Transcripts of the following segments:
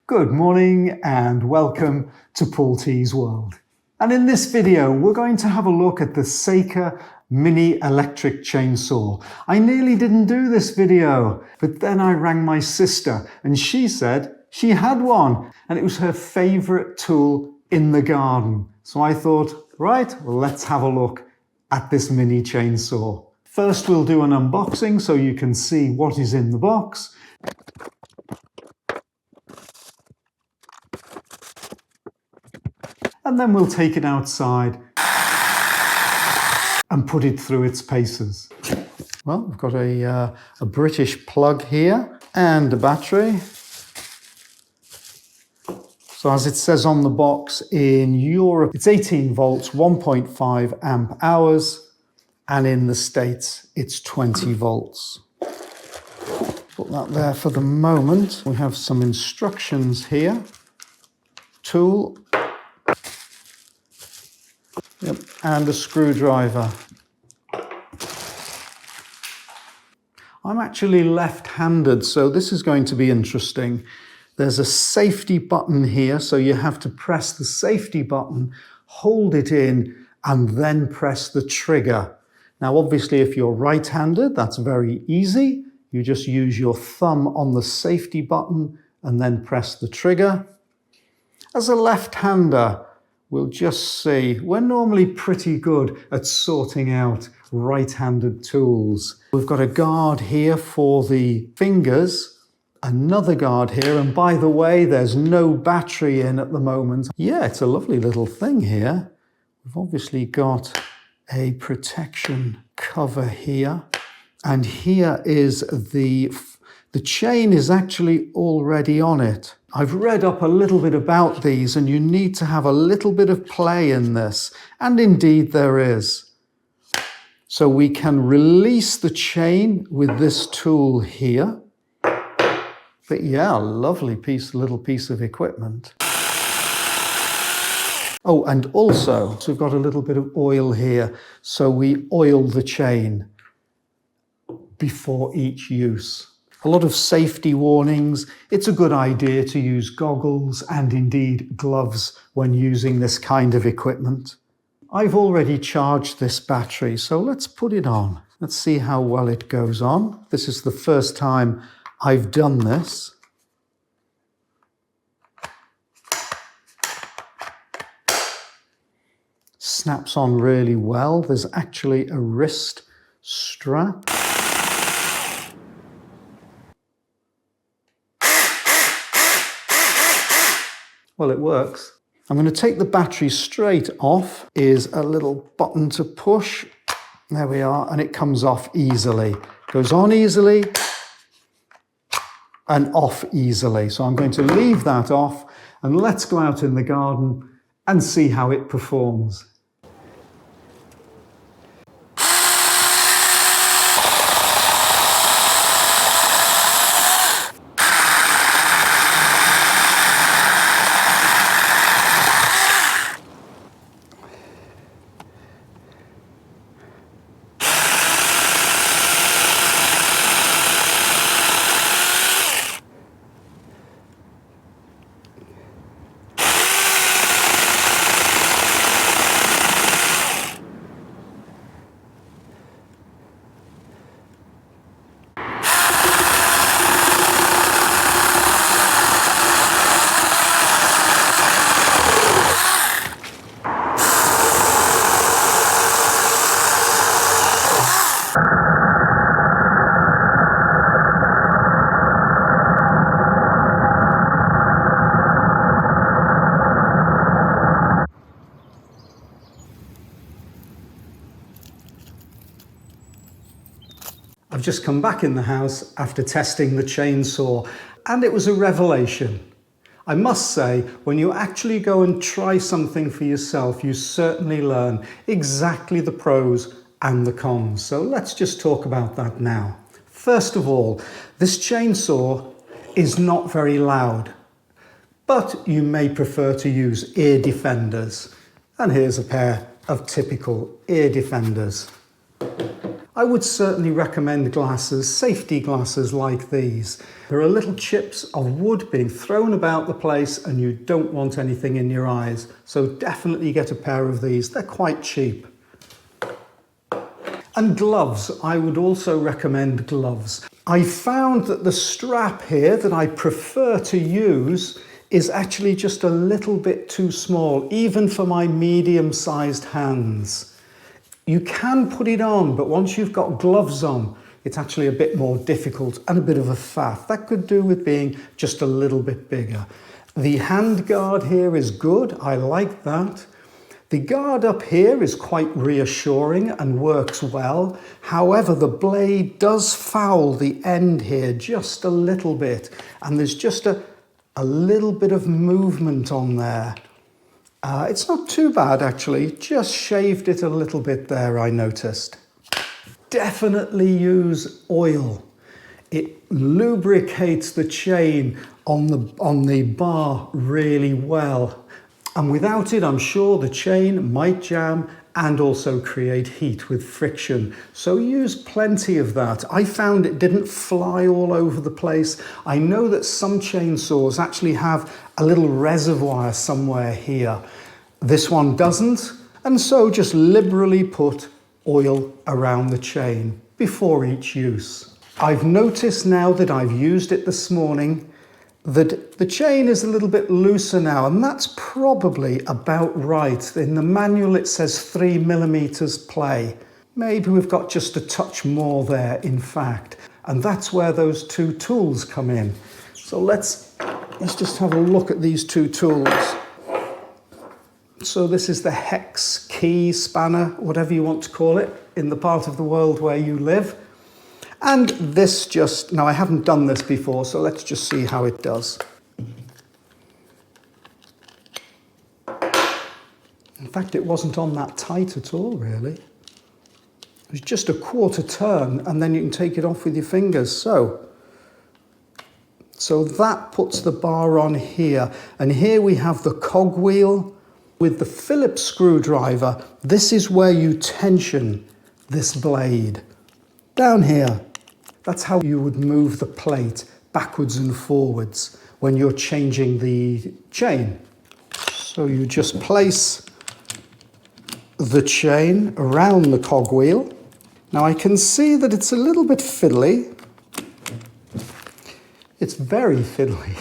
Good morning and welcome to Paul T's World. And in this video, we're going to have a look at the Seika Mini Electric Chainsaw. I nearly didn't do this video, but then I rang my sister and she said she had one and it was her favorite tool in the garden. So I thought, right, well, let's have a look at this mini chainsaw. First, we'll do an unboxing so you can see what is in the box. And then we'll take it outside and put it through its paces. Well, we've got a British plug here and a battery. So as it says on the box, in Europe, it's 18 volts, 1.5 amp hours, and in the States, it's 20 volts. Put that there for the moment. We have some instructions here. Tool. Yep, and a screwdriver. I'm actually left-handed, so this is going to be interesting. There's a safety button here, so you have to press the safety button, hold it in, and then press the trigger. Now, obviously, if you're right-handed, that's very easy. You just use your thumb on the safety button and then press the trigger. As a left-hander, we'll just see, we're normally pretty good at sorting out right-handed tools. We've got a guard here for the fingers, another guard here, and by the way, there's no battery in at the moment. Yeah, it's a lovely little thing here. We've obviously got a protection cover here, and here is the chain is actually already on it. I've read up a little bit about these and you need to have a little bit of play in this, and indeed there is. So we can release the chain with this tool here. But yeah, lovely little piece of equipment. Oh, and also, so we've got a little bit of oil here. So we oil the chain before each use. A lot of safety warnings. It's a good idea to use goggles and indeed gloves when using this kind of equipment. I've already charged this battery, so let's put it on. Let's see how well it goes on. This is the first time I've done this. Snaps on really well. There's actually a wrist strap. Well, it works. I'm going to take the battery straight off. Is a little button to push. There we are, and it comes off easily. Goes on easily and off easily. So I'm going to leave that off and let's go out in the garden and see how it performs. I've just come back in the house after testing the chainsaw, and it was a revelation. I must say, when you actually go and try something for yourself, you certainly learn exactly the pros and the cons. So let's just talk about that now. First of all, this chainsaw is not very loud, but you may prefer to use ear defenders. And here's a pair of typical ear defenders. I would certainly recommend glasses, safety glasses like these. There are little chips of wood being thrown about the place and you don't want anything in your eyes. So definitely get a pair of these. They're quite cheap. And gloves. I would also recommend gloves. I found that the strap here that I prefer to use is actually just a little bit too small, even for my medium-sized hands. You can put it on, but once you've got gloves on, it's actually a bit more difficult and a bit of a faff. That could do with being just a little bit bigger. The hand guard here is good. I like that. The guard up here is quite reassuring and works well. However, the blade does foul the end here just a little bit, and there's just a little bit of movement on there. It's not too bad actually, just shaved it a little bit there, I noticed. Definitely use oil. It lubricates the chain on the bar really well. And without it, I'm sure the chain might jam and also create heat with friction. So use plenty of that. I found it didn't fly all over the place. I know that some chainsaws actually have a little reservoir somewhere here. This one doesn't, and so just liberally put oil around the chain before each use. I've noticed now that I've used it this morning that the chain is a little bit looser now, and that's probably about right. In the manual it says 3mm play. Maybe we've got just a touch more there, in fact, and that's where those two tools come in. So let's just have a look at these two tools. So this is the hex key spanner, whatever you want to call it, in the part of the world where you live. And this just, now I haven't done this before, so let's just see how it does. In fact, it wasn't on that tight at all, really. It was just a quarter turn, and then you can take it off with your fingers. So that puts the bar on here. And here we have the cogwheel. With the Phillips screwdriver, this is where you tension this blade. Down here. That's how you would move the plate backwards and forwards when you're changing the chain. So you just place the chain around the cogwheel. Now I can see that it's a little bit fiddly. It's very fiddly.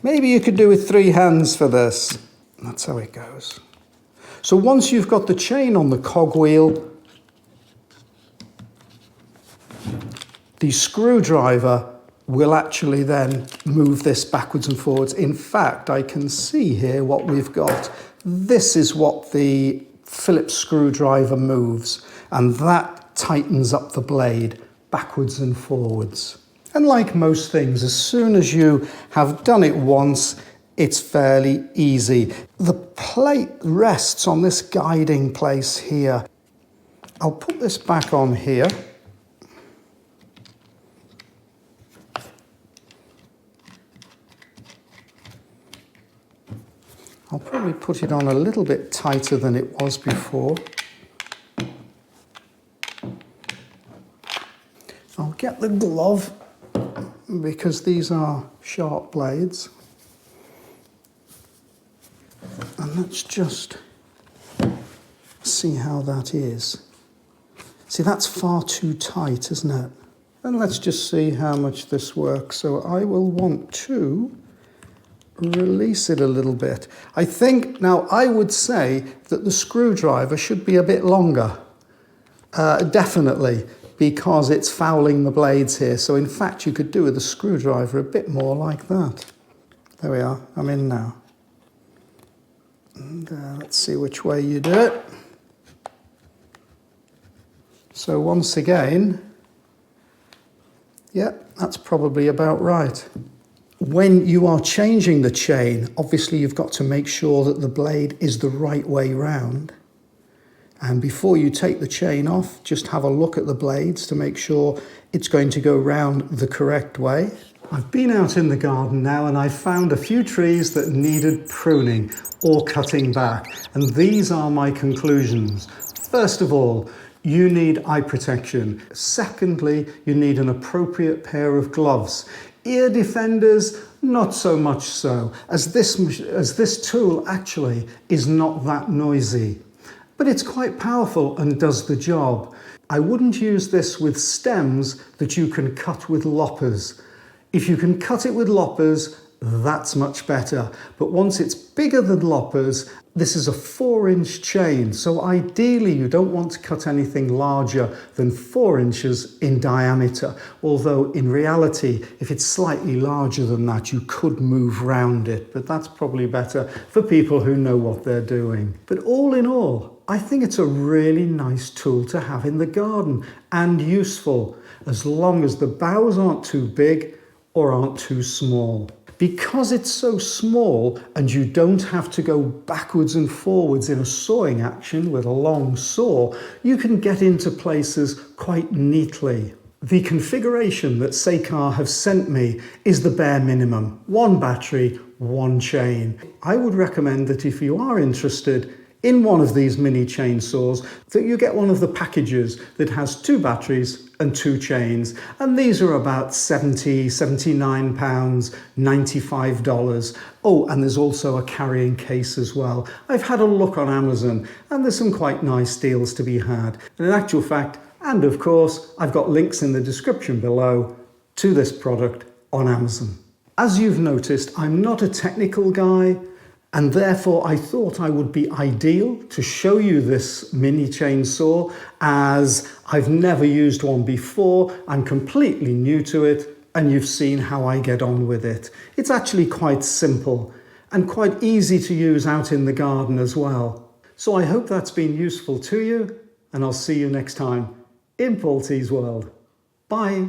Maybe you could do with 3 hands for this. That's how it goes. So once you've got the chain on the cogwheel, the screwdriver will actually then move this backwards and forwards. In fact, I can see here what we've got. This is what the Phillips screwdriver moves, and that tightens up the blade backwards and forwards. And like most things, as soon as you have done it once, it's fairly easy. The plate rests on this guiding place here. I'll put this back on here. I'll probably put it on a little bit tighter than it was before. I'll get the glove because these are sharp blades. And let's just see how that is. See, that's far too tight, isn't it? And let's just see how much this works. So I will want to release it a little bit. I think, now I would say that the screwdriver should be a bit longer. Definitely, because it's fouling the blades here. So in fact, you could do with the screwdriver a bit more like that. There we are, I'm in now. And let's see which way you do it. So once again, yeah, that's probably about right. When you are changing the chain, obviously you've got to make sure that the blade is the right way round. And before you take the chain off, just have a look at the blades to make sure it's going to go round the correct way. I've been out in the garden now and I've found a few trees that needed pruning or cutting back. And these are my conclusions. First of all, you need eye protection. Secondly, you need an appropriate pair of gloves. Ear defenders, not so much so, as this tool actually is not that noisy. But it's quite powerful and does the job. I wouldn't use this with stems that you can cut with loppers. If you can cut it with loppers, that's much better. But once it's bigger than loppers, this is a 4-inch chain. So ideally, you don't want to cut anything larger than 4 inches in diameter. Although in reality, if it's slightly larger than that, you could move round it. But that's probably better for people who know what they're doing. But all in all, I think it's a really nice tool to have in the garden and useful, as long as the boughs aren't too big or aren't too small. Because it's so small and you don't have to go backwards and forwards in a sawing action with a long saw, you can get into places quite neatly. The configuration that Seikar have sent me is the bare minimum. 1 battery, 1 chain. I would recommend that if you are interested in one of these mini chainsaws, that you get one of the packages that has 2 batteries and 2 chains. And these are about £70, £79, $95. Oh, and there's also a carrying case as well. I've had a look on Amazon and there's some quite nice deals to be had. And in actual fact, and of course, I've got links in the description below to this product on Amazon. As you've noticed, I'm not a technical guy, and therefore I thought I would be ideal to show you this mini chainsaw, as I've never used one before. I'm completely new to it, and you've seen how I get on with it. It's actually quite simple and quite easy to use out in the garden as well. So I hope that's been useful to you, and I'll see you next time in Paul T's World. Bye.